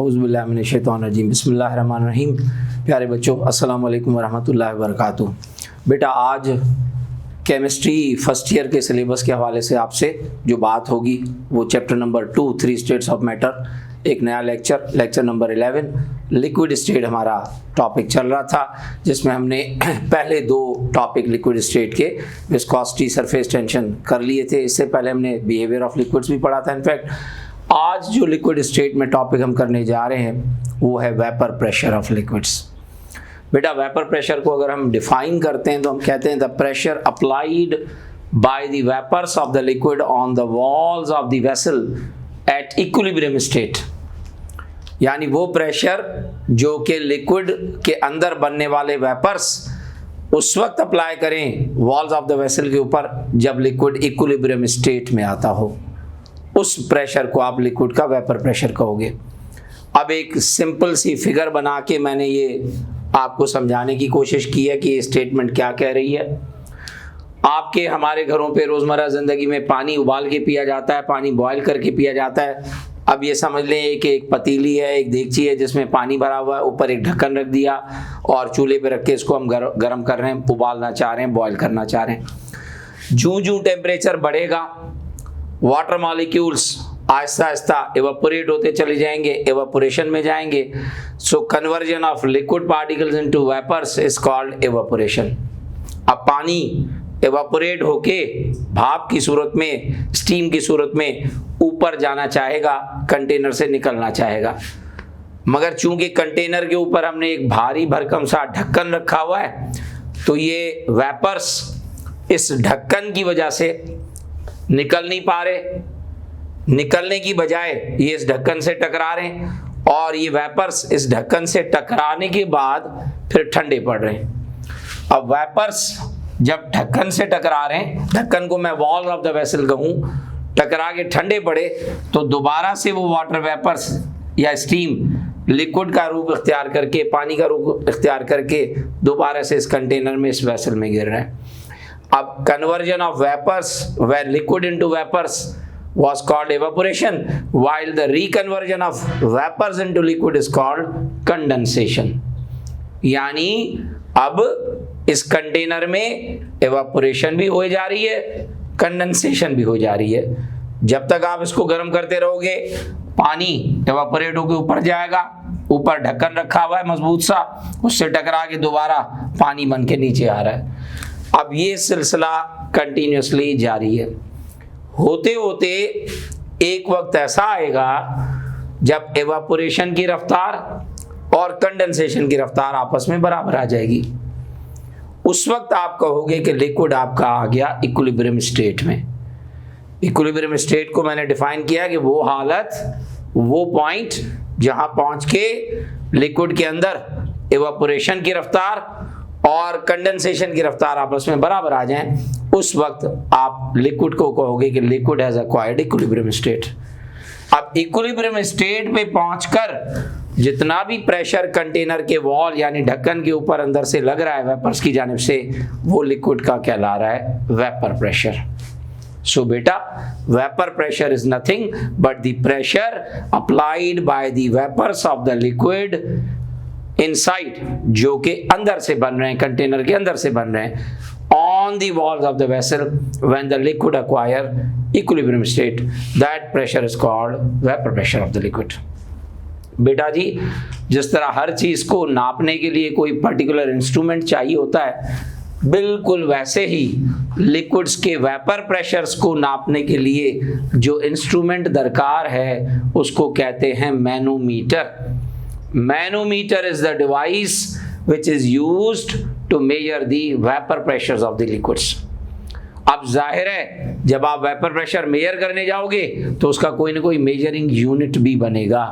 औज़ुबिल्लाहिमिनश्शैतानिर्रजीम बिस्मिल्लाहिर्रहमानिर्रहीम। प्यारे बच्चों, अस्सलाम वालेकुम वरहमतुल्लाहि वबरकातुहू। बेटा, आज केमिस्ट्री फर्स्ट ईयर के सिलेबस के हवाले से आपसे जो बात होगी वो chapter number 2 3 states of matter, एक नया लेक्चर नंबर 11 लिक्विड स्टेट हमारा टॉपिक चल रहा था, जिसमें हमने पहले दो टॉपिक लिक्विड स्टेट के विस्कोसिटी, सरफेस टेंशन कर लिए थे। इससे पहले हमने बिहेवियर ऑफ लिक्विड्स भी पढ़ा था। इनफैक्ट आज जो लिक्विड स्टेट में टॉपिक हम करने जा रहे हैं वो है वेपर प्रेशर ऑफ लिक्विड्स। बेटा, वेपर प्रेशर को अगर हम डिफाइन करते हैं तो हम कहते हैं the pressure applied by the vapours of the liquid on the walls of the vessel at equilibrium state. यानी वो प्रेशर जो कि लिक्विड के अंदर बनने वाले वेपर्स उस वक्त अप्लाई करें वॉल्स ऑफ द वेसल के ऊपर जब लिक्विड इक्विलिब्रियम स्टेट में आता हो, उस प्रेशर को आप लिक्विड का वेपर प्रेशर कहोगे। अब एक सिंपल सी फिगर बना के मैंने ये आपको समझाने की कोशिश की है कि ये स्टेटमेंट क्या कह रही है। आपके हमारे घरों पे रोज़मर्रा ज़िंदगी में पानी उबाल के पिया जाता है, पानी बॉयल करके पिया जाता है। अब ये समझ लें कि एक पतीली है, एक देगची है जिसमें पानी भरा हुआ है, ऊपर एक ढक्कन रख दिया और चूल्हे पे रख के इसको हम गर्म कर रहे हैं, उबालना चाह रहे हैं, बॉयल करना चाह रहे हैं। जूँ टेम्परेचर बढ़ेगा, वाटर मॉलिक्यूल्स आहिस्ता आहिस्ता एवापोरेट होते चले जाएंगे, एवापोरेशन में जाएंगे। So conversion of liquid particles into vapours is called evaporation. अब पानी एवापोरेट होके भाप की सूरत में, स्टीम की सूरत में ऊपर जाना चाहेगा, कंटेनर से निकलना चाहेगा, मगर चूंकि कंटेनर के ऊपर हमने एक भारी भरकम सा ढक्कन रखा हुआ है तो ये वेपर्स इस ढक्कन की वजह से निकल नहीं पा रहे। निकलने की बजाय ये इस ढक्कन से टकरा रहे हैं और ये वेपर्स इस ढक्कन से टकराने के बाद फिर ठंडे पड़ रहे हैं। अब वेपर्स जब ढक्कन से टकरा रहे हैं, ढक्कन को मैं वॉल ऑफ द वेसल कहूँ, टकरा के ठंडे पड़े तो दोबारा से वो वाटर वेपर्स या स्टीम लिक्विड का रूप इख्तियार करके, पानी का रूप इख्तियार करके दोबारा से इस कंटेनर में, इस वेसल में गिर रहे हैं। अब conversion of vapors where liquid into vapors was called evaporation, while the reconversion of vapors into liquid is called condensation। यानी अब इस कंटेनर में evaporation भी हो जा रही है, कंडेंसेशन भी हो जा रही है। जब तक आप इसको गर्म करते रहोगे पानी evaporate होकर ऊपर जाएगा, ऊपर ढक्कन रखा हुआ है मजबूत सा, उससे टकरा के दोबारा पानी बन के नीचे आ रहा है। अब ये सिलसिला कंटिन्यूसली जारी है। होते होते एक वक्त ऐसा आएगा जब एवापोरेशन की रफ्तार और कंडेंसेशन की रफ्तार आपस में बराबर आ जाएगी। उस वक्त आप कहोगे कि लिक्विड आपका आ गया इक्विलिब्रियम स्टेट में। इक्विलिब्रियम स्टेट को मैंने डिफाइन किया कि वो हालत, वो पॉइंट जहां पहुंच के लिक्विड के अंदर एवापोरेशन की रफ्तार और कंडेंसेशन की रफ्तार आपस में बराबर आ जाएं, उस वक्त आप लिक्विड को कहोगे कि liquid has acquired equilibrium state. अब इक्विलिब्रियम स्टेट पे पहुंचकर जितना भी प्रेशर कंटेनर के वॉल यानी ढक्कन के ऊपर अंदर से लग रहा है वेपर्स की जानिब से, वो लिक्विड का कहला रहा है वेपर प्रेशर। सो बेटा, vapour pressure is nothing but the pressure applied by the vapours of the liquid inside, जो कि अंदर से बन रहे हैं, कंटेनर के अंदर से बन रहे हैं, on the walls of the vessel when the liquid acquire equilibrium state, that pressure is called vapour pressure of the liquid. बेटा जी, जिस तरह हर चीज को नापने के लिए कोई पर्टिकुलर इंस्ट्रूमेंट चाहिए होता है, बिल्कुल वैसे ही लिक्विड्स के वेपर प्रेशर्स को नापने के लिए जो इंस्ट्रूमेंट दरकार है उसको कहते हैं manometer. Manometer is the device which is used to measure the vapor pressures of the liquids। अब जाहिर है जब आप वेपर प्रेशर मेजर करने जाओगे तो उसका कोई ना कोई मेजरिंग यूनिट भी बनेगा।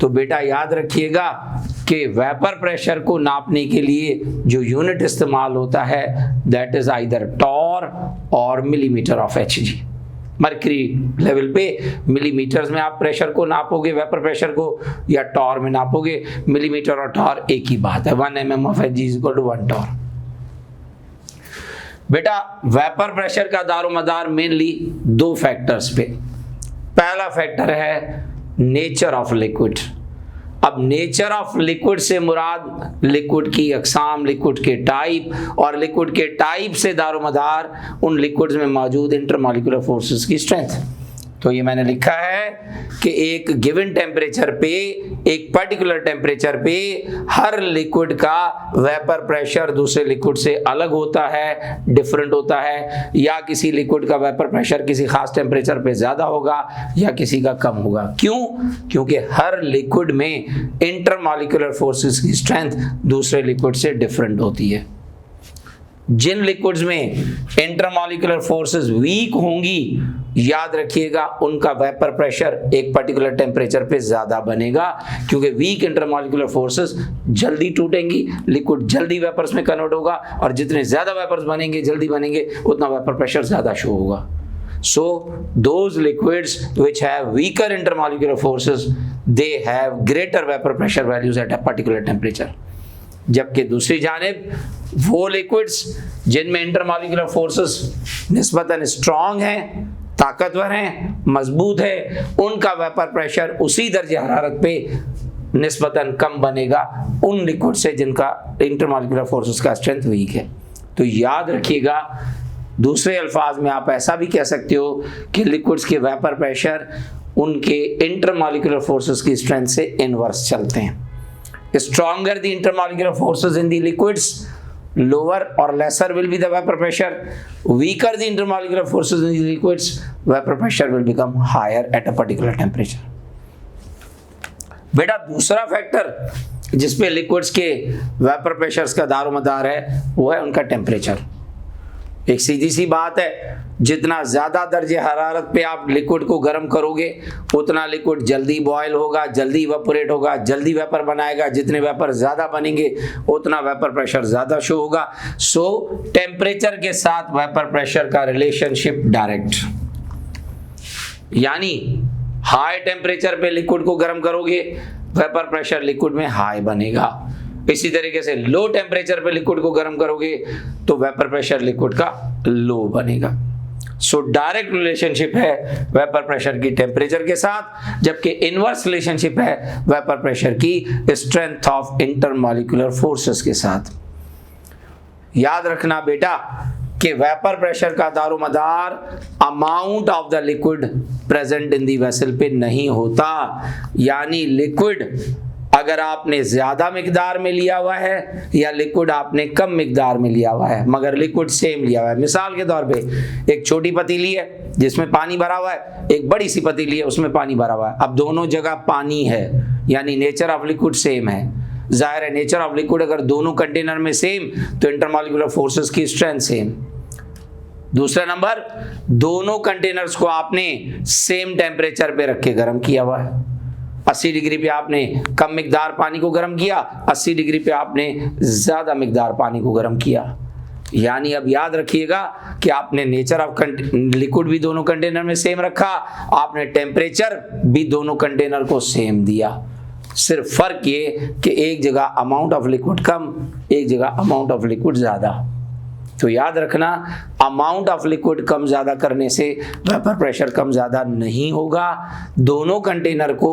तो बेटा याद रखिएगा कि वेपर प्रेशर को नापने के लिए जो यूनिट इस्तेमाल होता है दैट इज आइदर टॉर और millimetre of Hg। Mercury level पे मिलीमीटर्स में आप प्रेशर को नापोगे, वेपर प्रेशर को, या टॉर में नापोगे। मिलीमीटर और टॉर एक ही बात है, 1 mm of Hg is equal to 1 torr. बेटा, वेपर प्रेशर का दारोमदार मेनली दो फैक्टर्स पे। पहला फैक्टर है नेचर ऑफ लिक्विड। अब नेचर ऑफ लिक्विड से मुराद लिक्विड की अकसाम, लिक्विड के टाइप, और लिक्विड के टाइप से दारोमदार उन लिक्विड्स में मौजूद इंटरमॉलिक्यूलर फोर्सेस की स्ट्रेंथ। तो ये मैंने लिखा है कि एक गिवन टेम्परेचर पे, एक पर्टिकुलर टेम्परेचर पे हर लिक्विड का वेपर प्रेशर दूसरे लिक्विड से अलग होता है, डिफरेंट होता है, या किसी लिक्विड का वेपर प्रेशर किसी खास टेम्परेचर पे ज्यादा होगा या किसी का कम होगा। क्यों? क्योंकि हर लिक्विड में इंटरमॉलिक्यूलर फोर्सेस की स्ट्रेंथ दूसरे लिक्विड से डिफरेंट होती है। जिन लिक्विड्स में इंटरमॉलिक्यूलर फोर्सेस वीक होंगी, याद रखिएगा उनका वेपर प्रेशर एक पर्टिकुलर टेम्परेचर पे ज्यादा बनेगा, क्योंकि वीक इंटरमॉलिक्यूलर फोर्सेस जल्दी टूटेंगी, लिक्विड जल्दी वेपर्स में कन्वर्ट होगा, और जितने ज्यादा वेपर्स बनेंगे, जल्दी बनेंगे, उतना वेपर प्रेशर ज्यादा शो होगा। So those liquids which have weaker intermolecular forces, they have greater vapor pressure values at a particular temperature. जबकि दूसरी जानिब वो लिक्विड्स जिनमें इंटरमॉलिक्यूलर फोर्सेस निस्बतन स्ट्रॉन्ग हैं, ताकतवर हैं, मजबूत है, उनका वेपर प्रेशर उसी दर्जे हरारत पे निस्बतन कम बनेगा उन लिक्विड से जिनका इंटरमॉलिक्यूलर फोर्सेस का स्ट्रेंथ वीक है। तो याद रखिएगा, दूसरे अल्फाज में आप ऐसा भी कह सकते हो कि लिक्विड्स के वेपर प्रेशर उनके इंटरमॉलिक्यूलर फोर्सेस की स्ट्रेंथ से इनवर्स चलते हैं। Stronger the intermolecular forces in the liquids, lower or lesser will be the vapor pressure. Weaker the intermolecular forces in the liquids, vapor pressure will become higher at a particular temperature. बेटा दूसरा factor जिसपे liquids के vapour pressures का दारोमदार है वो है उनका temperature. एक सीधी सी बात है, जितना ज्यादा दर्जे हरारत पे आप लिक्विड को गर्म करोगे उतना लिक्विड जल्दी बॉयल होगा, जल्दी इवेपोरेट होगा, जल्दी वेपर बनाएगा। जितने वेपर ज्यादा बनेंगे उतना वेपर प्रेशर ज्यादा शो होगा। सो टेम्परेचर के साथ वेपर प्रेशर का रिलेशनशिप डायरेक्ट, यानी हाई टेम्परेचर पे लिक्विड को गर्म करोगे वेपर प्रेशर लिक्विड में हाई बनेगा। इसी तरीके से लो टेम्परेचर पे लिक्विड को गर्म करोगे तो वेपर प्रेशर लिक्विड का लो बनेगा। सो डायरेक्ट रिलेशनशिप है वेपर प्रेशर की टेम्परेचर के साथ, जबकि इनवर्स रिलेशनशिप है वेपर प्रेशर की स्ट्रेंथ ऑफ इंटरमॉलिक्यूलर फोर्सेस के साथ। याद रखना बेटा कि वेपर प्रेशर का दारोमदार amount of the liquid present in the vessel पे नहीं होता, यानी लिक्विड अगर आपने ज्यादा मिकदार में लिया हुआ है या लिक्विड आपने कम मिकदार में लिया हुआ है मगर लिक्विड सेम लिया हुआ है। मिसाल के तौर पे एक छोटी पतीली है जिसमें पानी भरा हुआ है, एक बड़ी सी पतीली है उसमें पानी भरा हुआ है। अब दोनों जगह पानी है, यानी नेचर ऑफ लिक्विड सेम है। जाहिर है नेचर ऑफ लिक्विड अगर दोनों कंटेनर में सेम तो इंटरमॉलिक्यूलर फोर्सेस की स्ट्रेंथ सेम। दूसरा नंबर, दोनों कंटेनर्स को आपने सेम टेम्परेचर पे रख के गर्म किया हुआ है। 80 डिग्री पे आपने कम मिकदार पानी को गर्म किया, 80 डिग्री पे आपने ज्यादा मिकदार पानी को गर्म किया। यानी अब याद रखिएगा कि आपने नेचर ऑफ लिक्विड भी दोनों कंटेनर में सेम रखा, आपने टेम्परेचर भी दोनों कंटेनर को सेम दिया। सिर्फ फर्क ये कि एक जगह अमाउंट ऑफ लिक्विड कम, एक जगह अमाउंट ऑफ लिक्विड ज्यादा। तो याद रखना, अमाउंट ऑफ लिक्विड कम ज़्यादा करने से वेपर प्रेशर कम ज़्यादा नहीं होगा। दोनों कंटेनर को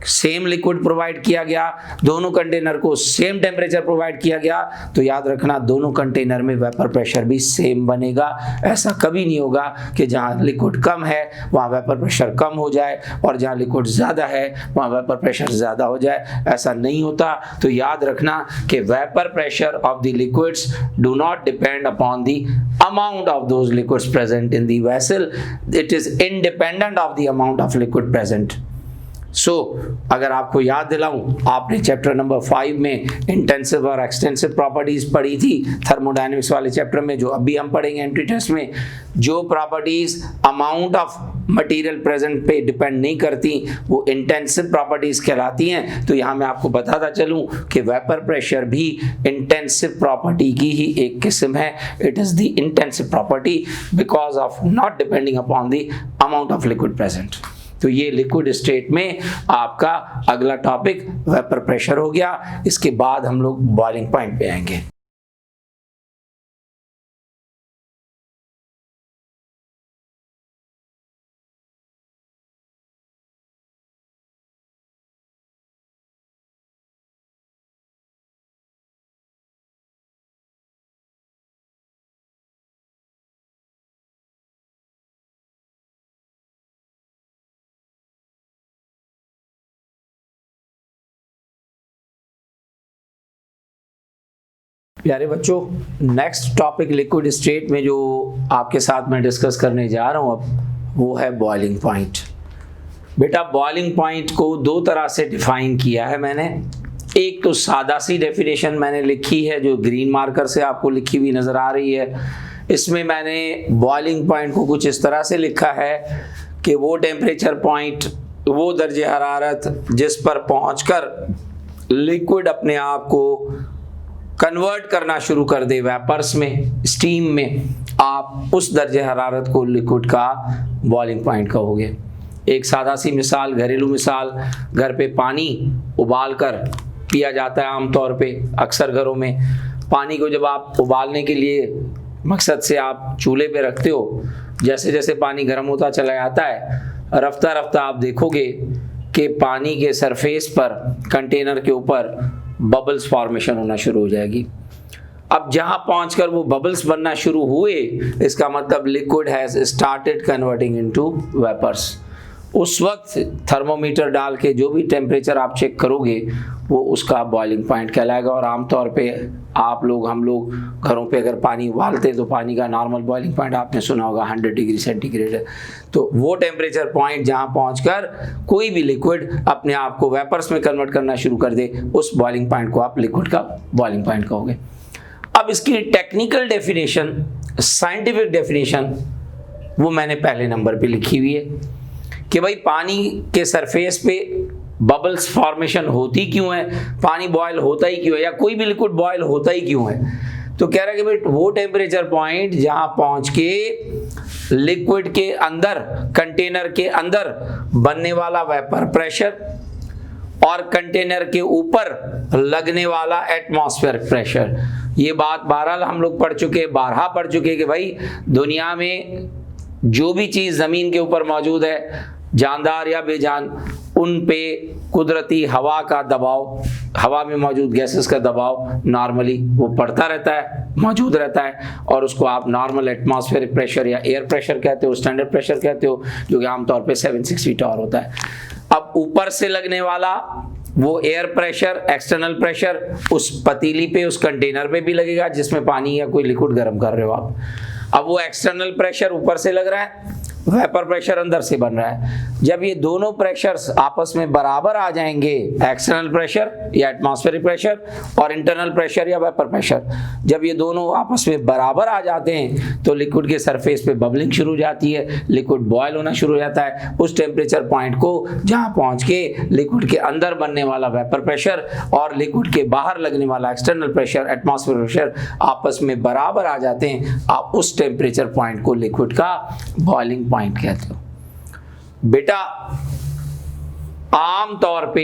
सेम लिक्विड प्रोवाइड किया गया, दोनों कंटेनर को सेम टेम्परेचर प्रोवाइड किया गया, तो याद रखना दोनों कंटेनर में वेपर प्रेशर भी सेम बनेगा। ऐसा कभी नहीं होगा कि जहाँ लिक्विड कम है वहाँ वेपर प्रेशर कम हो जाए और जहाँ लिक्विड ज़्यादा है वहाँ वेपर प्रेशर ज़्यादा हो जाए, ऐसा नहीं होता। तो याद रखना कि vapour pressure of the liquids do not depend upon the amount of those liquids present in the vessel. It is independent of the amount of liquid present. सो अगर आपको याद दिलाऊं, आपने चैप्टर नंबर 5 में इंटेंसिव और एक्सटेंसिव प्रॉपर्टीज पढ़ी थी thermodynamics वाले chapter में, जो अभी हम पढ़ेंगे एंट्री टेस्ट में। जो properties amount of material present पे डिपेंड नहीं करती वो इंटेंसिव प्रॉपर्टीज कहलाती हैं। तो यहाँ मैं आपको बताता चलूँ कि वेपर प्रेशर भी इंटेंसिव प्रॉपर्टी की ही एक किस्म है। It is the intensive property because of not depending upon the amount of liquid present. तो ये लिक्विड स्टेट में आपका अगला टॉपिक वेपर प्रेशर हो गया। इसके बाद हम लोग बॉइलिंग पॉइंट पे आएंगे। प्यारे बच्चों, नेक्स्ट टॉपिक लिक्विड स्टेट में जो आपके साथ मैं डिस्कस करने जा रहा हूँ अब, वो है बॉइलिंग पॉइंट। बेटा बॉइलिंग पॉइंट को दो तरह से डिफाइन किया है मैंने। एक तो सादा सी डेफिनेशन मैंने लिखी है जो ग्रीन मार्कर से आपको लिखी हुई नज़र आ रही है। इसमें मैंने बॉइलिंग पॉइंट को कुछ इस तरह से लिखा है कि वो टेम्परेचर पॉइंट, वो दर्जे हरारत जिस पर पहुंचकर लिक्विड अपने आप को कन्वर्ट करना शुरू कर दे वेपर्स में, स्टीम में, आप उस दर्जे हरारत को लिक्विड का बॉइलिंग पॉइंट कहोगे। एक सादा सी मिसाल, घरेलू मिसाल, घर पे पानी उबाल कर पिया जाता है आमतौर पे अक्सर घरों में। पानी को जब आप उबालने के लिए मकसद से आप चूल्हे पे रखते हो, जैसे जैसे पानी गर्म होता चला जाता है, रफ्ता रफ्ता आप देखोगे कि पानी के सरफेस पर, कंटेनर के ऊपर बबल्स फॉर्मेशन होना शुरू हो जाएगी। अब जहां पहुंचकर वो बबल्स बनना शुरू हुए, इसका मतलब liquid has started converting into vapours. उस वक्त थर्मोमीटर डाल के जो भी टेम्परेचर आप चेक करोगे वो उसका बॉइलिंग पॉइंट कहलाएगा। और आमतौर पे आप लोग, हम लोग घरों पे अगर पानी उबालते हैं तो पानी का नॉर्मल बॉइलिंग पॉइंट आपने सुना होगा 100 डिग्री सेंटीग्रेड है। तो वो टेम्परेचर पॉइंट जहां पहुंचकर कोई भी लिक्विड अपने आप को वेपर्स में कन्वर्ट करना शुरू कर दे, उस बॉइलिंग पॉइंट को आप लिक्विड का बॉइलिंग पॉइंट कहोगे। अब इसकी टेक्निकल डेफिनेशन, साइंटिफिक डेफिनेशन, वो मैंने पहले नंबर पे लिखी हुई है कि भाई पानी के सरफेस पे बबल्स फॉर्मेशन होती क्यों है, पानी बॉयल होता ही क्यों है, या कोई भी लिक्विड बॉयल होता ही क्यों है। तो कह रहा है कि भाई वो टेम्परेचर पॉइंट जहां पहुंच के लिक्विड के अंदर, कंटेनर के अंदर बनने वाला वेपर प्रेशर और कंटेनर के ऊपर लगने वाला एटमॉस्फेरिक प्रेशर, ये बात बहरहाल हम लोग पढ़ चुके, बारहा पढ़ चुके कि भाई दुनिया में जो भी चीज़ ज़मीन के ऊपर मौजूद है, जानदार या बेजान, उन पे कुदरती हवा का दबाव, हवा में मौजूद गैसेस का दबाव नॉर्मली वो पड़ता रहता है, मौजूद रहता है, और उसको आप नॉर्मल एटमॉस्फेरिक प्रेशर या एयर प्रेशर कहते हो, स्टैंडर्ड प्रेशर कहते हो, जो कि आमतौर पे 760 टॉर होता है। अब ऊपर से लगने वाला वो एयर प्रेशर, एक्सटर्नल प्रेशर उस पतीली पे, उस कंटेनर पे भी लगेगा जिसमें पानी या कोई लिक्विड गर्म कर रहे हो आप। अब वो एक्सटर्नल प्रेशर ऊपर से लग रहा है, वेपर प्रेशर अंदर से बन रहा है। जब ये दोनों प्रेशर्स आपस में बराबर आ जाएंगे, एक्सटर्नल प्रेशर या एटमॉस्फेरिक प्रेशर और इंटरनल प्रेशर या वेपर प्रेशर, जब ये दोनों आपस में बराबर आ जाते हैं तो लिक्विड के सरफेस पे बबलिंग शुरू हो जाती है, लिक्विड बॉयल होना शुरू हो जाता है। उस टेम्परेचर पॉइंट को जहां पहुंच के लिक्विड के अंदर बनने वाला वेपर प्रेशर और लिक्विड के बाहर लगने वाला एक्सटर्नल प्रेशर, एटमॉस्फेरिक प्रेशर आपस में बराबर आ जाते हैं, आप उस टेम्परेचर पॉइंट को लिक्विड का बॉइलिंग पॉइंट कहते हो। बेटा आम तौर पे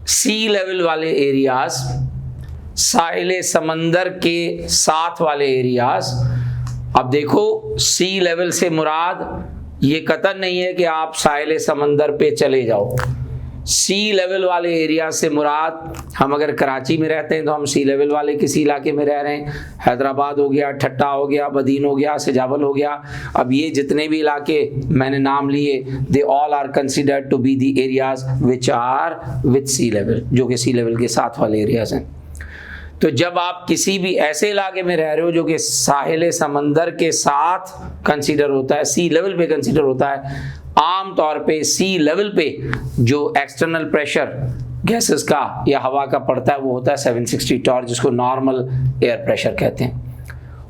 सी लेवल वाले एरियाज, साहिले समंदर के साथ वाले एरियाज, अब देखो सी लेवल से मुराद ये कतई नहीं है कि आप साहिले समंदर पे चले जाओ। सी लेवल वाले एरिया से मुराद, हम अगर कराची में रहते हैं तो हम सी लेवल वाले किसी इलाके में रह रहे हैं, हैदराबाद हो गया, ठट्टा हो गया, बदीन हो गया, सिजावल हो गया। अब ये जितने भी इलाके मैंने नाम लिए, they all are considered to be the areas which are with sea level, जो कि सी लेवल के साथ वाले एरियाज हैं। तो जब आप किसी भी ऐसे इलाके में रह रहे हो जो कि साहिल समंदर के साथ कंसीडर होता है, सी लेवल पे कंसीडर होता है, आम तौर पे सी लेवल पे जो एक्सटर्नल प्रेशर गैसेस का या हवा का पड़ता है वो होता है 760 टॉर, जिसको नॉर्मल एयर प्रेशर कहते हैं।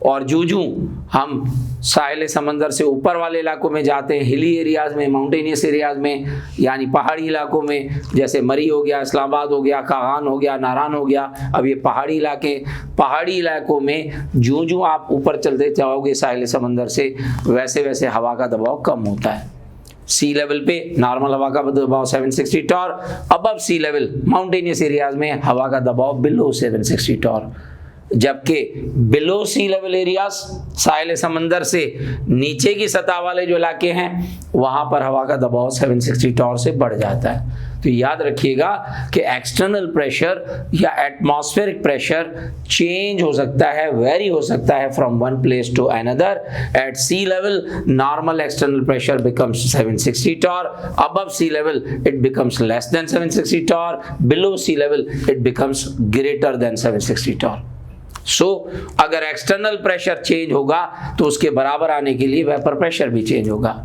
और जूं हम साहिल समंदर से ऊपर वाले इलाकों में जाते हैं, हिली एरियाज़ में, माउंटेनियस एरियाज़ में, यानी पहाड़ी इलाकों में, जैसे मरी हो गया, इस्लामाबाद हो गया, कागान हो गया, नारान हो गया, अब ये पहाड़ी इलाके, पहाड़ी इलाकों में जूं आप ऊपर चलते जाओगे साहिल समंदर से, वैसे वैसे हवा का दबाव कम होता है। सी लेवल पे नॉर्मल हवा का दबाव 760 torr, above sea level mountainous areas में हवा का दबाव बिलो 760 टॉर, जबकि बिलो सी लेवल एरियाज, साहिल समंदर से नीचे की सतह वाले जो इलाके हैं वहाँ पर हवा का दबाव 760 टॉर से बढ़ जाता है। तो याद रखिएगा कि एक्सटर्नल प्रेशर या एटमॉस्फेरिक प्रेशर चेंज हो सकता है, वेरी हो सकता है from one place to another. At sea level normal external pressure becomes 760 torr, above sea level it becomes less than 760 torr, below sea level it becomes greater than 760 torr. So अगर external pressure change होगा तो उसके बराबर आने के लिए vapour pressure भी change होगा,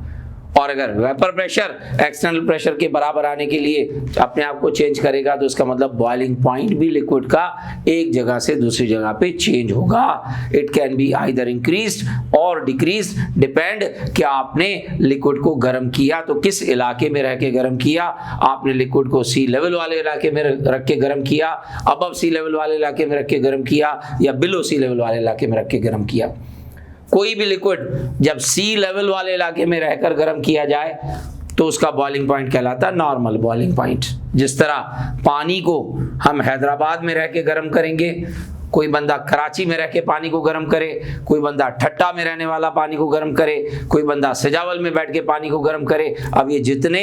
और अगर वेपर प्रेशर एक्सटर्नल प्रेशर के बराबर आने के लिए अपने आप को चेंज करेगा तो इसका मतलब बॉइलिंग पॉइंट भी लिक्विड का एक जगह से दूसरी जगह पे चेंज होगा। It can be either increased और डिक्रीज्ड, डिपेंड कि आपने लिक्विड को गर्म किया तो किस इलाके में रह के गर्म किया। आपने लिक्विड को सी लेवल वाले इलाके में रख के गर्म किया, अबव सी लेवल वाले इलाके में रख के गर्म किया, या बिलो सी लेवल वाले इलाके में रख के गर्म किया। कोई भी लिक्विड जब सी लेवल वाले इलाके में रहकर गर्म किया जाए तो उसका बॉइलिंग पॉइंट कहलाता है नॉर्मल बॉइलिंग पॉइंट। जिस तरह पानी को हम हैदराबाद में रह के गर्म करेंगे, कोई बंदा कराची में रह के पानी को गर्म करे, कोई बंदा ठट्टा में रहने वाला पानी को गर्म करे, कोई बंदा सजावल में बैठ के पानी को गर्म करे। अब ये जितने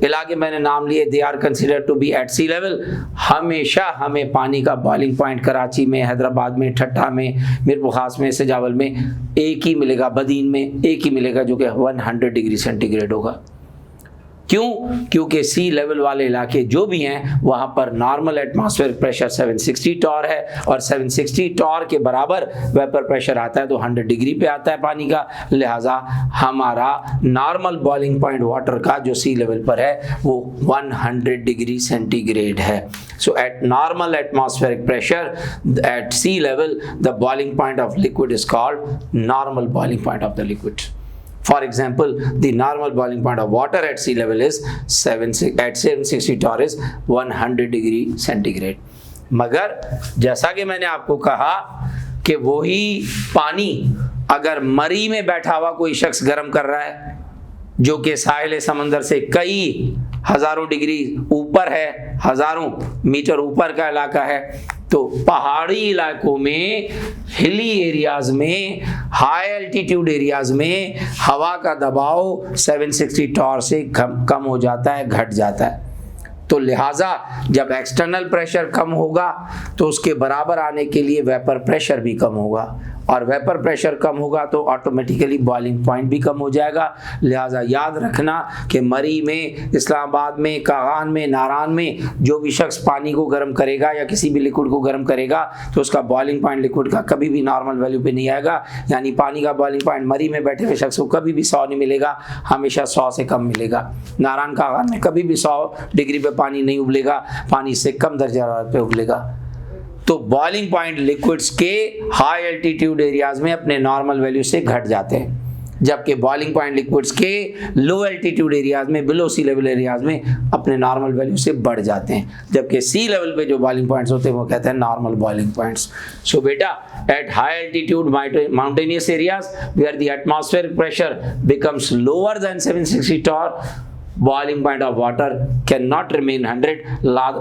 इलाके मैंने नाम लिए they are considered to be at sea level. हमेशा हमें पानी का बॉइलिंग पॉइंट कराची में, हैदराबाद में, ठट्टा में, मीरपुर खास में, सजावल में एक ही मिलेगा, बदीन में एक ही मिलेगा जो कि 100 डिग्री सेंटीग्रेड होगा। क्यों? क्योंकि सी लेवल वाले इलाके जो भी हैं वहां पर नॉर्मल एटमॉस्फेरिक प्रेशर 760 टॉर है, और 760 टॉर के बराबर वेपर प्रेशर आता है तो 100 डिग्री पे आता है पानी का। लिहाजा हमारा नॉर्मल बॉइलिंग पॉइंट वाटर का जो सी लेवल पर है वो 100 डिग्री सेंटीग्रेड है। So at normal atmospheric pressure at sea level the boiling point of liquid is called normal boiling point of the liquid. For example, the normal boiling point of water at sea level is 760 torr is 100 degree centigrade. मगर जैसा कि मैंने आपको कहा कि वही पानी अगर मरी में बैठा हुआ कोई शख्स गर्म कर रहा है जो कि साहिल समंदर से कई हजारों डिग्री ऊपर है, हजारों मीटर ऊपर का इलाका है, तो पहाड़ी इलाकों में, हिली एरियाज में, हाई एल्टीट्यूड एरियाज में हवा का दबाव 760 टॉर से कम हो जाता है, घट जाता है। तो लिहाजा जब एक्सटर्नल प्रेशर कम होगा तो उसके बराबर आने के लिए वेपर प्रेशर भी कम होगा, और वेपर प्रेशर कम होगा तो ऑटोमेटिकली बॉइलिंग पॉइंट भी कम हो जाएगा। लिहाजा याद रखना कि मरी में, इस्लामाबाद में, कागान में, नारान में जो भी शख्स पानी को गर्म करेगा या किसी भी लिक्विड को गर्म करेगा तो उसका बॉइलिंग पॉइंट लिक्विड का कभी भी नॉर्मल वैल्यू पे नहीं आएगा। यानी पानी का बॉइलिंग पॉइंट मरी में बैठे हुए शख्स को कभी भी 100 नहीं मिलेगा, हमेशा 100 से कम मिलेगा। नारान कागान में कभी भी 100 डिग्री पे पानी नहीं उबलेगा, पानी से कम दर्जा हरारत पे उबलेगा। तो बॉइलिंग पॉइंट लिक्विड्स के हाई एल्टीट्यूड एरियाज में अपने नॉर्मल वैल्यू से घट जाते हैं, जबकि बॉइलिंग पॉइंट लिक्विड्स के लो एल्टीट्यूड एरियाज में, बिलो सी लेवल एरियाज में अपने नॉर्मल वैल्यू से बढ़ जाते हैं। जबकि सी लेवल पे जो बॉइलिंग पॉइंट्स होते हैं वो कहते हैं नॉर्मल बॉइलिंग पॉइंट्स। सो बेटा, at high altitude mountainous areas where the atmospheric pressure becomes lower than 760 torr, boiling point of water cannot remain 100,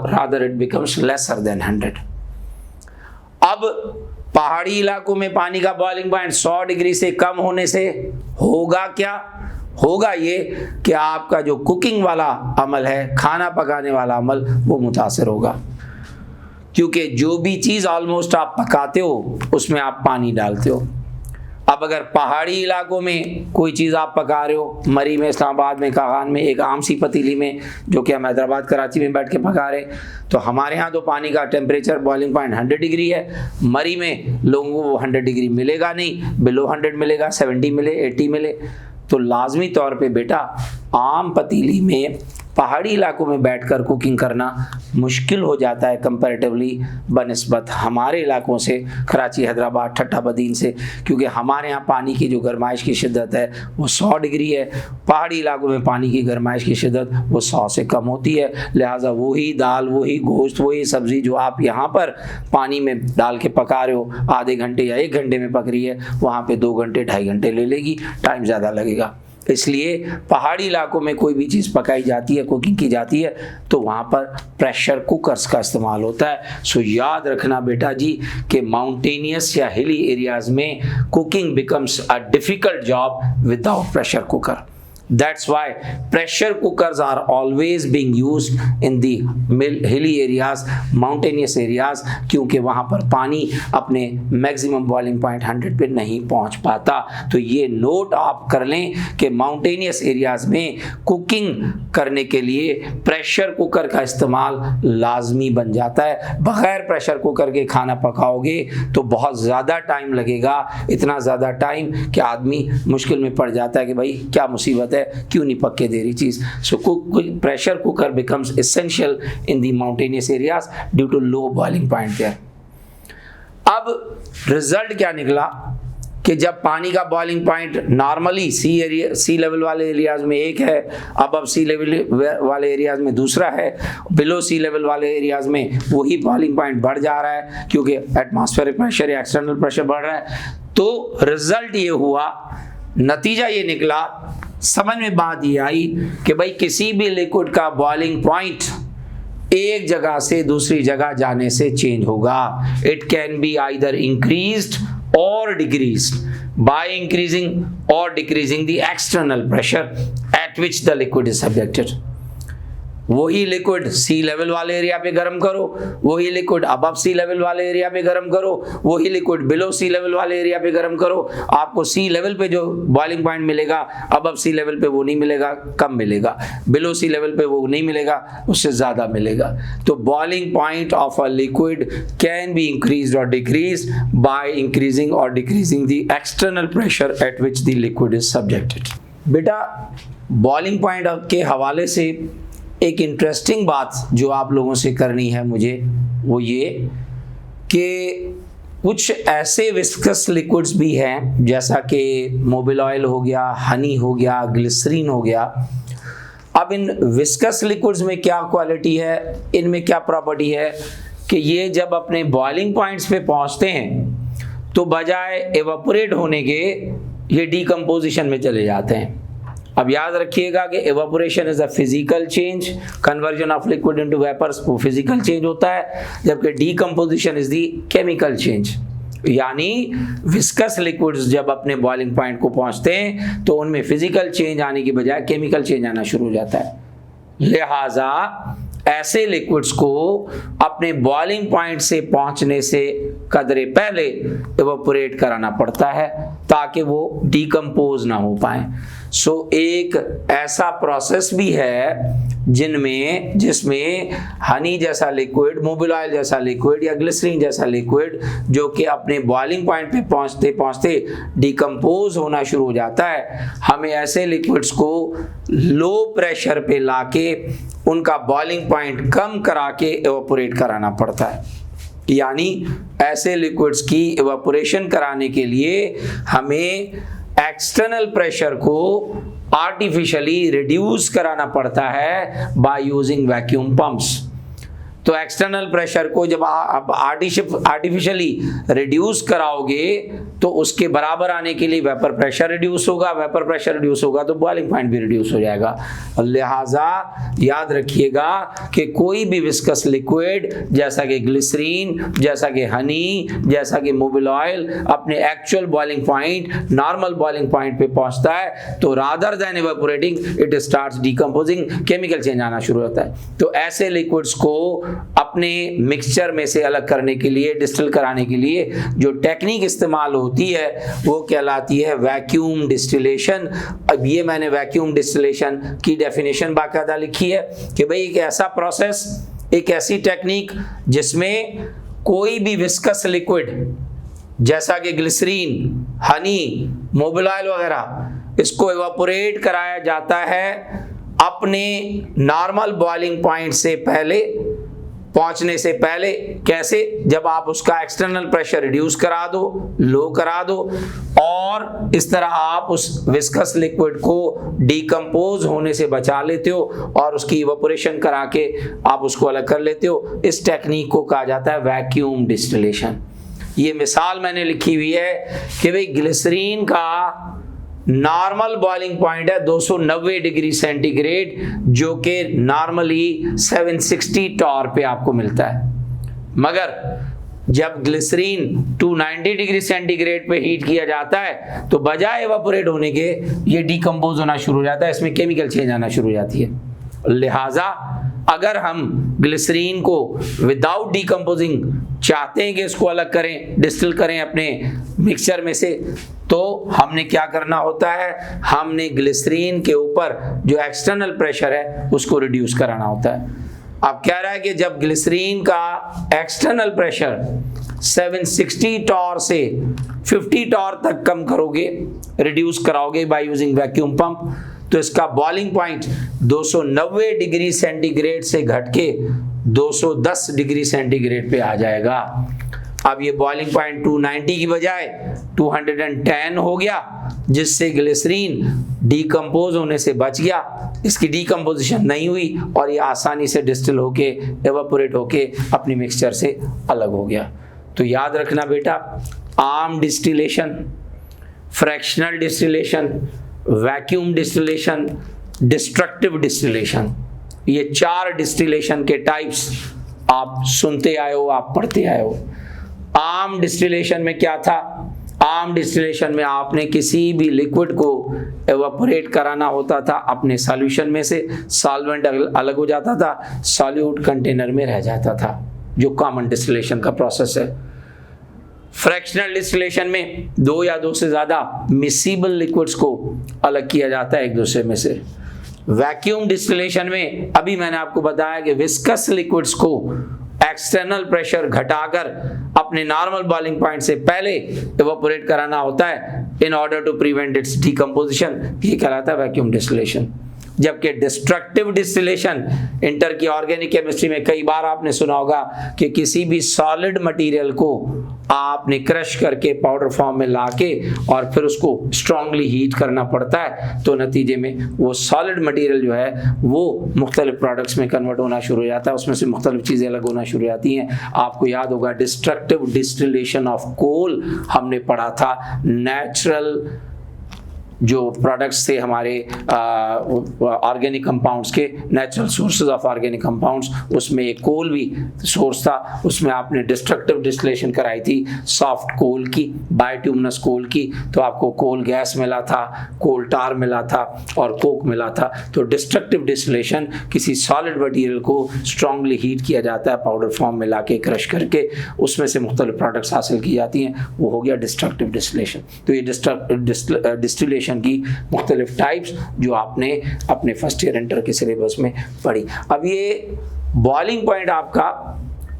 rather it becomes lesser than 100. अब पहाड़ी इलाकों में पानी का बॉइलिंग पॉइंट 100 डिग्री से कम होने से होगा क्या? होगा ये कि आपका जो कुकिंग वाला अमल है, खाना पकाने वाला अमल, वो मुतासर होगा, क्योंकि जो भी चीज़ ऑलमोस्ट आप पकाते हो उसमें आप पानी डालते हो। अब अगर पहाड़ी इलाकों में कोई चीज़ आप पका रहे हो, मरी में, इस्लामाबाद में, कागान में, एक आम सी पतीली में जो कि हम हैदराबाद, कराची में बैठ के पका रहे हैं, तो हमारे यहाँ तो पानी का टेम्परेचर बॉइलिंग पॉइंट 100 डिग्री है। मरी में लोगों को वो 100 डिग्री मिलेगा नहीं, बिलो 100 मिलेगा, 70 मिले, 80 मिले। तो लाजमी तौर पे बेटा आम पतीली में पहाड़ी इलाकों में बैठकर कुकिंग करना मुश्किल हो जाता है कंपैरेटिवली बनिस्बत हमारे इलाकों से, कराची, हैदराबाद, ठट्टा, बदीन से, क्योंकि हमारे यहाँ पानी की जो गर्माइश की शिद्दत है वो 100 डिग्री है। पहाड़ी इलाकों में पानी की गर्माइश की शिद्दत वो 100 से कम होती है। लिहाजा वही दाल, वही गोश्त, वही सब्ज़ी जो आप यहाँ पर पानी में डाल के पका रहे हो आधे घंटे या 1 घंटे में पक रही है, वहाँ पर 2 घंटे 2.5 घंटे ले लेगी, टाइम ज़्यादा लगेगा। इसलिए पहाड़ी इलाकों में कोई भी चीज़ पकाई जाती है, कुकिंग की जाती है, तो वहाँ पर प्रेशर कुकर्स का इस्तेमाल होता है। सो याद रखना बेटा जी कि माउंटेनियस या हिली एरियाज़ में cooking becomes a difficult job without pressure cooker. That's why pressure cookers are always being used in the hilly areas, mountainous areas, क्योंकि वहाँ पर पानी अपने मैक्सिमम बॉइलिंग पॉइंट 100 पे नहीं पहुँच पाता। तो ये नोट आप कर लें कि माउंटेनियस एरियाज में कुकिंग करने के लिए प्रेशर कुकर का इस्तेमाल लाजमी बन जाता है। बगैर प्रेशर कुकर के खाना पकाओगे तो बहुत ज़्यादा टाइम लगेगा, इतना ज़्यादा टाइम कि आदमी मुश्किल में पड़ जाता है कि भाई क्या मुसीबत है, क्यों नहीं पक के दे रही चीज़। So pressure cooker becomes essential in the mountainous areas due to low boiling point there. अब रिजल्ट क्या निकला कि जब पानी का boiling point normally sea level वाले एरियाज में एक है, अब सी लेवल वाले एरियाज में दूसरा है, बिलो सी लेवल वाले एरियाज में वही बॉइलिंग पॉइंट बढ़ जा रहा है क्योंकि एटमॉस्फेरिक प्रेशर या एक्सटर्नल प्रेशर बढ़ रहा है। तो रिजल्ट ये हुआ, नतीजा ये निकला, समझ में बात ये आई कि भाई किसी भी लिक्विड का बॉइलिंग पॉइंट एक जगह से दूसरी जगह जाने से चेंज होगा। It can be either increased or decreased by increasing or decreasing the external pressure at which the liquid is subjected। वही लिक्विड सी लेवल वाले एरिया पे गर्म करो, वही लिक्विड अबव सी लेवल वाले एरिया पे गर्म करो, वही लिक्विड बिलो सी लेवल वाले एरिया पे गर्म करो, आपको सी लेवल पे जो बॉइलिंग पॉइंट मिलेगा अबव सी लेवल पे वो नहीं मिलेगा, कम मिलेगा, बिलो सी लेवल पे वो नहीं मिलेगा, उससे ज़्यादा मिलेगा। तो boiling point of a liquid can be increased और डिक्रीज्ड बाय इंक्रीजिंग और decreasing the external pressure at which the liquid is subjected. बेटा बॉइलिंग पॉइंट के हवाले से एक इंटरेस्टिंग बात जो आप लोगों से करनी है मुझे, वो ये कि कुछ ऐसे विस्कस लिक्विड्स भी हैं जैसा कि मोबिल ऑयल हो गया, हनी हो गया, ग्लिसरीन हो गया। अब इन विस्कस लिक्विड्स में क्या क्वालिटी है, इनमें क्या प्रॉपर्टी है कि ये जब अपने बॉइलिंग पॉइंट्स पे पहुंचते हैं तो बजाय एवापोरेट होने के ये डीकम्पोजिशन में चले जाते हैं। अब याद रखिएगा कि evaporation is a physical change, conversion of liquid into vapours वो फिजिकल चेंज होता है, जबकि decomposition is the chemical change. यानी विस्कस लिक्विड्स जब अपने बॉइलिंग पॉइंट को पहुंचते हैं तो उनमें फिजिकल चेंज आने की बजाय केमिकल चेंज आना शुरू हो जाता है। लिहाजा ऐसे लिक्विड्स को अपने बॉइलिंग पॉइंट से पहुंचने से कदरे पहले एवापोरेट कराना पड़ता है ताकि वो डीकम्पोज ना हो पाए। सो एक ऐसा प्रोसेस भी है जिसमें हनी जैसा लिक्विड, मोबिल ऑयल जैसा लिक्विड या ग्लिसरीन जैसा लिक्विड जो कि अपने बॉइलिंग पॉइंट पे पहुंचते पहुंचते डीकम्पोज होना शुरू हो जाता है, हमें ऐसे लिक्विड्स को लो प्रेशर पे लाके उनका बॉइलिंग पॉइंट कम करा के एवापोरेट कराना पड़ता है। यानी ऐसे लिक्विड्स की एवापोरेशन कराने के लिए हमें एक्सटर्नल प्रेशर को आर्टिफिशियली रिड्यूस कराना पड़ता है बाय यूजिंग वैक्यूम पंप्स। तो एक्सटर्नल प्रेशर को जब आप आर्टिफिशियली रिड्यूस कराओगे तो उसके बराबर आने के लिए वेपर प्रेशर रिड्यूस होगा, वेपर प्रेशर रिड्यूस होगा तो बॉइलिंग पॉइंट भी रिड्यूस हो जाएगा। लिहाजा याद रखिएगा कि कोई भी विस्कस लिक्विड जैसा कि ग्लिसरीन, जैसा कि हनी, जैसा कि मोबिल ऑयल अपने actual boiling point, normal boiling point पे पहुंचता है तो rather than evaporating it starts decomposing, chemical change आना शुरू होता है। तो ऐसे लिक्विड्स को अपने मिक्सचर में से अलग करने के लिए, डिस्टिल कराने के लिए जो टेक्निक इस्तेमाल होती है वो कहलाती है वैक्यूम डिस्टिलेशन। अब ये मैंने वैक्यूम डिस्टिलेशन की डेफिनेशन बाकायदा लिखी है कि भाई एक ऐसा प्रोसेस, एक ऐसी टेक्निक जिसमें कोई भी विस्कस लिक्विड जैसा कि ग्लिसरीन, हनी, मोबिल ऑयल वगैरह, इसको इवेपोरेट कराया जाता है अपने नॉर्मल बॉइलिंग पॉइंट से पहले, पहुंचने से पहले। कैसे? जब आप उसका एक्सटर्नल प्रेशर रिड्यूस करा दो, लो करा दो और इस तरह आप उस विस्कस लिक्विड को डीकम्पोज होने से बचा लेते हो और उसकी इवेपोरेशन करा के आप उसको अलग कर लेते हो। इस टेक्निक को कहा जाता है वैक्यूम डिस्टिलेशन। ये मिसाल मैंने लिखी हुई है कि भाई ग्लिसरीन का नॉर्मल बॉइलिंग पॉइंट है 290 डिग्री सेंटीग्रेड जो कि नॉर्मली 760 टॉर पे आपको मिलता है, मगर जब ग्लिसरीन 290 डिग्री सेंटीग्रेड पे हीट किया जाता है तो बजाय एवापोरेट होने के ये डिकम्पोज होना शुरू हो जाता है, इसमें केमिकल चेंज आना शुरू हो जाती है। लिहाजा अगर हम ग्लिसरीन को विदाउट डिकम्पोजिंग चाहते हैं कि इसको अलग करें, डिस्टिल करें अपने मिक्सचर में से, तो हमने क्या करना होता है, हमने ग्लिसरीन के ऊपर जो एक्सटर्नल प्रेशर है उसको रिड्यूस कराना होता है। अब कह रहा है कि जब ग्लिसरीन का एक्सटर्नल प्रेशर 760 टॉर से 50 टॉर तक कम करोगे, रिड्यूस कराओगे बाय यूजिंग वैक्यूम पंप, तो इसका बॉइलिंग पॉइंट 290 डिग्री सेंटीग्रेड से घट के 210 डिग्री सेंटीग्रेड पे आ जाएगा। अब ये बॉइलिंग पॉइंट 290 की बजाय 210 हो गया, जिससे ग्लिसरीन डीकम्पोज होने से बच गया, इसकी डीकम्पोजिशन नहीं हुई और ये आसानी से डिस्टिल होके एवापोरेट होके अपनी मिक्सचर से अलग हो गया। तो याद रखना बेटा, arm distillation, fractional distillation, vacuum distillation, destructive distillation, ये 4 डिस्टिलेशन के टाइप्स आप सुनते आए हो, आप पढ़ते आए हो। आर्म डिस्टिलेशन में क्या था? आर्म डिस्टिलेशन में आपने किसी भी लिक्विड को एवापोरेट कराना होता था अपने सॉल्यूशन में से, सॉल्वेंट अलग हो जाता था, सॉल्यूट कंटेनर में रह जाता था, जो कॉमन डिस्टिलेशन का प्रोसेस है। फ्रैक्शनल डिस्टिलेशन में 2 या 2 से ज्यादा मिसिबल लिक्विड्स को अलग किया जाता है एक दूसरे में से। वैक्यूम डिस्टिलेशन में अभी मैंने आपको बताया कि विस्कस लिक्विड्स को एक्सटर्नल प्रेशर घटाकर अपने नॉर्मल बॉइलिंग पॉइंट से पहले एवापोरेट कराना होता है in order to prevent its decomposition, ये कहलाता है वैक्यूम डिस्टिलेशन। जबकि डिस्ट्रक्टिव डिस्टिलेशन इंटर की ऑर्गेनिक केमिस्ट्री में कई बार आपने सुना होगा कि किसी भी सॉलिड मटेरियल को आपने क्रश करके पाउडर फॉर्म में लाके और फिर उसको स्ट्रांगली हीट करना पड़ता है, तो नतीजे में वो सॉलिड मटेरियल जो है वो मुख्तलिफ प्रोडक्ट्स में कन्वर्ट होना शुरू हो जाता है, उसमें से मुख्तलिफ चीज़ें अलग होना शुरू हो जाती हैं। आपको याद होगा डिस्ट्रक्टिव डिस्टिलेशन ऑफ कोल हमने पढ़ा था। नेचुरल जो प्रोडक्ट्स थे हमारे ऑर्गेनिक कंपाउंड्स के, natural sources of organic compounds, उसमें एक कोल भी सोर्स था, उसमें आपने डिस्ट्रक्टिव डिस्टिलेशन कराई थी सॉफ्ट कोल की, बायोट्यूमिनस कोल की, तो आपको कोल गैस मिला था, कोल टार मिला था और कोक मिला था। तो डिस्ट्रक्टिव डिस्टिलेशन किसी सॉलिड मटीरियल को स्ट्रांगली हीट किया जाता है, पाउडर फॉर्म में लाके क्रश करके उसमें से मुख्तलिफ प्रोडक्ट्स हासिल की जाती हैं, वो हो गया डिस्ट्रक्टिव डिस्टिलेशन। तो ये डिस्टिलेशन की मुख्तलिफ टाइप्स जो आपने अपने फर्स्ट ईयर इंटर के सिलेबस में पढ़ी। अब ये बॉइलिंग पॉइंट आपका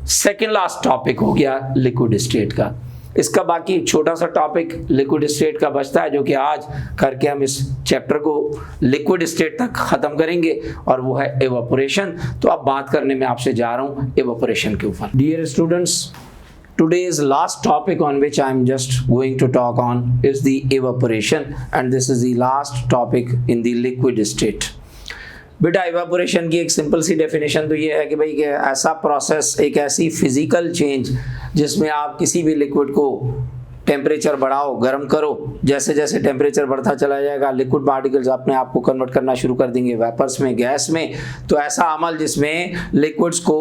सेकेंड लास्ट टॉपिक हो गया लिक्विड स्टेट का। इसका बाकी छोटा सा टॉपिक लिक्विड स्टेट का बचता है, जो कि आज करके हम इस चैप्टर को लिक्विड स्टेट तक खत्म करेंगे, और वो है एवापोरेशन। तो अब बात करने में आपसे जा रहा हूं एवापोरेशन के ऊपर। Dear students, today's last topic on which I'm just going to talk on is the evaporation, and this is the last topic in the liquid state. बेटा evaporation की एक सिंपल सी डेफिनेशन तो ये है कि भाई कि ऐसा प्रोसेस, एक ऐसी फिजिकल चेंज जिसमें आप किसी भी लिक्विड को टेम्परेचर बढ़ाओ, गर्म करो, जैसे जैसे टेम्परेचर बढ़ता चला जाएगा लिक्विड पार्टिकल्स अपने आप को कन्वर्ट करना शुरू कर देंगे वेपर्स में, गैस में। तो ऐसा अमल जिसमें लिक्विड्स को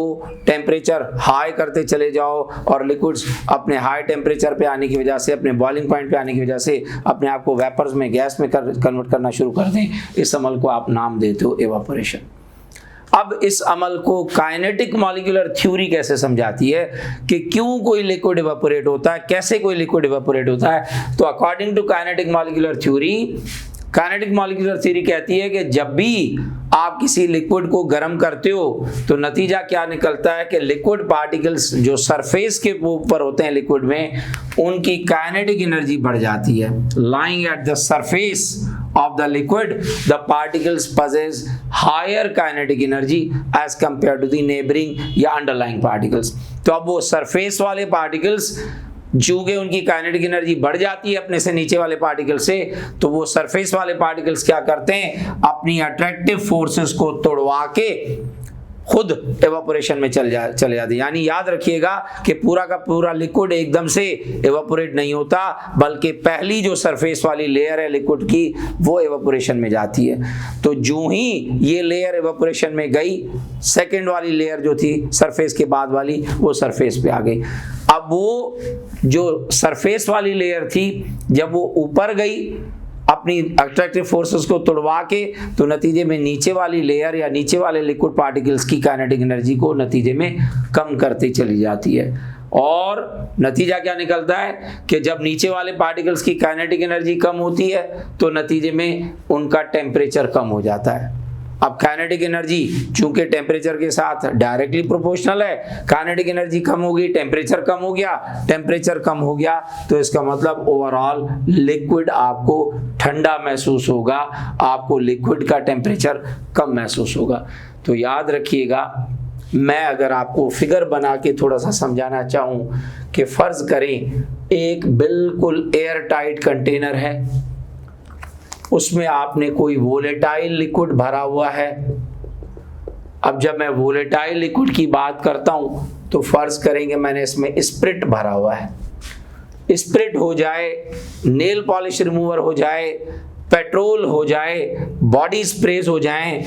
टेम्परेचर हाई करते चले जाओ और लिक्विड्स अपने हाई टेम्परेचर पे आने की वजह से, अपने बॉइलिंग पॉइंट पे आने की वजह से अपने आप को वेपर्स में, गैस में कन्वर्ट करना शुरू कर दें, इस अमल को आप नाम देते हो एवापोरेशन। अब इस अमल को काइनेटिक मॉलिक्यूलर थ्योरी कैसे समझाती है कि क्यों कोई लिक्विड इवेपोरेट होता है, कैसे कोई लिक्विड इवेपोरेट होता है। तो according to kinetic molecular theory, kinetic molecular theory कहती है कि जब भी आप किसी लिक्विड को गर्म करते हो तो नतीजा क्या निकलता है कि लिक्विड पार्टिकल्स जो सरफेस के ऊपर होते हैं लिक्विड में, उनकी काइनेटिक एनर्जी बढ़ जाती है। Lying at the surface of the liquid, the particles possess higher kinetic energy as compared to the neighboring या underlying particles। तो अब वो सरफेस वाले पार्टिकल्स चूंकि उनकी काइनेटिक एनर्जी बढ़ जाती है अपने से नीचे वाले पार्टिकल से, तो वो सरफेस वाले पार्टिकल्स क्या करते हैं, अपनी अट्रैक्टिव फोर्सेस को तोड़वा के खुद एवापोरेशन में चले जाते हैं। यानी याद रखिएगा कि पूरा का पूरा लिक्विड एकदम से एवापोरेट नहीं होता, बल्कि पहली जो सरफेस वाली लेयर है लिक्विड की वो एवापोरेशन में जाती है। तो जो ही ये लेयर एवापोरेशन में गई, सेकंड वाली लेयर जो थी सरफेस के बाद वाली, वो सरफेस पे आ गई। अब वो जो सरफेस वाली लेयर थी, जब वो ऊपर गई अपनी अट्रैक्टिव फोर्सेस को तोड़वा के, तो नतीजे में नीचे वाली लेयर या नीचे वाले लिक्विड पार्टिकल्स की काइनेटिक एनर्जी को नतीजे में कम करती चली जाती है। और नतीजा क्या निकलता है कि जब नीचे वाले पार्टिकल्स की काइनेटिक एनर्जी कम होती है तो नतीजे में उनका टेम्परेचर कम हो जाता है। अब काइनेटिक एनर्जी चूंकि टेम्परेचर के साथ डायरेक्टली प्रोपोर्शनल है, काइनेटिक एनर्जी कम होगी, टेम्परेचर कम हो गया, टेम्परेचर कम हो गया तो इसका मतलब ओवरऑल लिक्विड आपको ठंडा महसूस होगा, आपको लिक्विड का टेम्परेचर कम महसूस होगा। तो याद रखिएगा, मैं अगर आपको फिगर बना के थोड़ा सा समझाना चाहूँ कि फर्ज करें एक बिल्कुल एयर टाइट कंटेनर है, उसमें आपने कोई वोलेटाइल लिक्विड भरा हुआ है। अब जब मैं वोलेटाइल लिक्विड की बात करता हूं तो फर्ज करेंगे मैंने इसमें स्प्रिट भरा हुआ है। स्प्रिट हो जाए, नेल पॉलिश रिमूवर हो जाए, पेट्रोल हो जाए, बॉडी स्प्रेज हो जाए,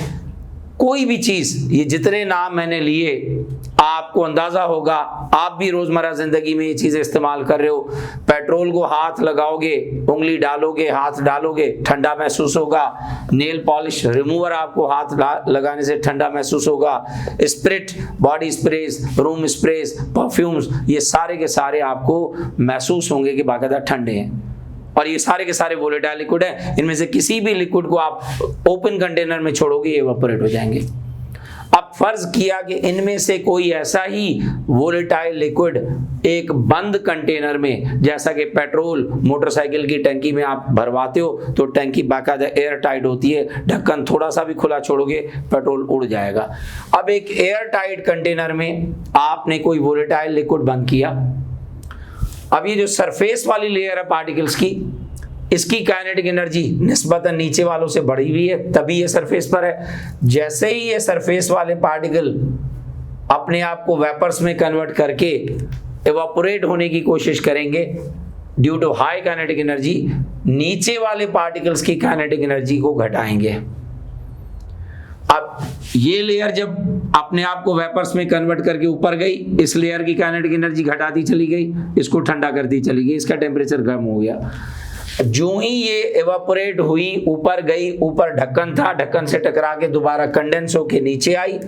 कोई भी चीज, ये जितने नाम मैंने लिए आपको अंदाजा होगा, आप भी रोजमर्रा जिंदगी में ये चीजें इस्तेमाल कर रहे हो। पेट्रोल को हाथ लगाओगे, उंगली डालोगे, हाथ डालोगे, ठंडा महसूस होगा। नेल पॉलिश रिमूवर आपको हाथ लगाने से ठंडा महसूस होगा। Spirit, body sprays, room sprays, perfumes, ये सारे के सारे आपको महसूस होंगे कि बाकायदा ठंडे हैं। और ये सारे के सारे वोलेटाइल लिक्विड है, इनमें से किसी भी लिक्विड को आप ओपन कंटेनर में छोड़ोगे ये इवेपोरेट हो जाएंगे। अब फर्ज किया कि इनमें से कोई ऐसा ही वोलेटाइल लिक्विड एक बंद कंटेनर में, जैसा कि पेट्रोल मोटरसाइकिल की टंकी में आप भरवाते हो तो टंकी बाकायदा एयर टाइट होती है, ढक्कन थोड़ा सा भी खुला छोड़ोगे पेट्रोल उड़ जाएगा। अब एक एयर टाइट कंटेनर में आपने कोई वोलेटाइल लिक्विड बंद किया। अब ये जो सरफेस वाली लेयर है पार्टिकल्स की, इसकी काइनेटिक एनर्जी निस्बतन नीचे वालों से बढ़ी हुई है, तभी ये सरफेस पर है। जैसे ही ये सरफेस वाले पार्टिकल अपने आप को वेपर्स में कन्वर्ट करके इवापोरेट होने की कोशिश करेंगे due to high kinetic energy, नीचे वाले पार्टिकल्स की काइनेटिक एनर्जी को घटाएंगे। अब ये लेयर जब अपने आप को वेपर्स में कन्वर्ट करके ऊपर गई, इस लेयर की काइनेटिक एनर्जी घटाती चली गई, इसको ठंडा करती चली गई, इसका टेम्परेचर कम हो गया। जो ही ये इवापोरेट हुई, ऊपर गई, ऊपर ढक्कन था, ढक्कन से टकरा के दोबारा कंडेंस होके नीचे आई।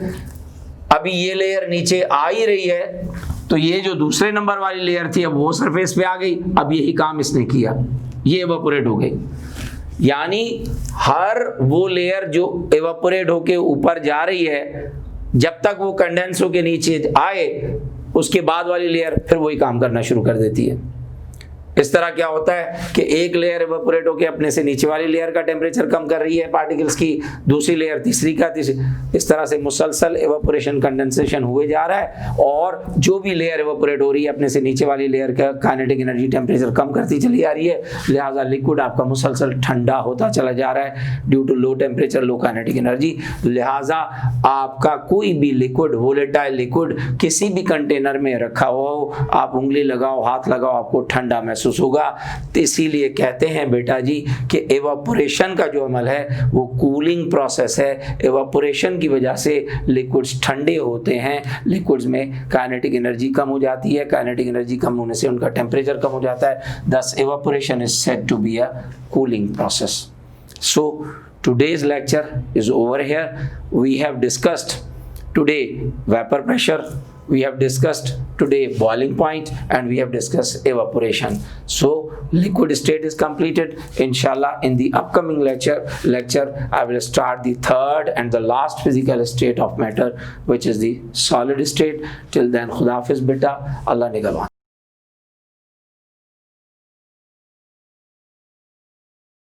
अभी ये लेयर नीचे आ ही रही है तो ये जो दूसरे नंबर वाली लेयर थी अब वो सरफेस पे आ गई। अब यही काम इसने किया, ये इवापोरेट हो गई। यानी हर वो लेयर जो इवापोरेट होके ऊपर जा रही है, जब तक वो कंडेंस होके नीचे आए उसके बाद वाली लेयर फिर वही काम करना शुरू कर देती है। इस तरह क्या होता है कि एक लेयर इवेपोरेट होकर अपने से नीचे वाली लेयर का टेम्परेचर कम कर रही है पार्टिकल्स की, दूसरी लेयर तीसरी का तीसरी, इस तरह से मुसलसल इवेपोरेशन कंडेंसेशन हुए जा रहा है। और जो भी लेयर इवेपोरेट हो रही है अपने से नीचे वाली लेयर का काइनेटिक एनर्जी टेम्परेचर कम करती चली आ रही है, लिहाजा लिक्विड आपका मुसलसल ठंडा होता चला जा रहा है due to low temperature, low kinetic energy. लिहाजा आपका कोई भी लिक्विड, वोलेटाइल लिक्विड किसी भी कंटेनर में रखा हुआ हो, आप उंगली लगाओ, हाथ लगाओ, आपको ठंडा महसूस होगा। तो इसीलिए कहते हैं बेटा जी कि एवापोरेशन का जो अमल है वो कूलिंग प्रोसेस है। एवापोरेशन की वजह से लिक्विड्स ठंडे होते हैं, लिक्विड्स में काइनेटिक एनर्जी कम हो जाती है, काइनेटिक एनर्जी कम होने से उनका टेम्परेचर कम हो जाता है। Thus evaporation is said to be a cooling process. So today's lecture is over here. We have discussed today vapor pressure, we have discussed today boiling point, and we have discussed evaporation. So liquid state is completed. Inshallah in the upcoming lecture I will start the third and the last physical state of matter, which is the solid state. Till then, Khuda Hafiz beta, Allah Nigawan.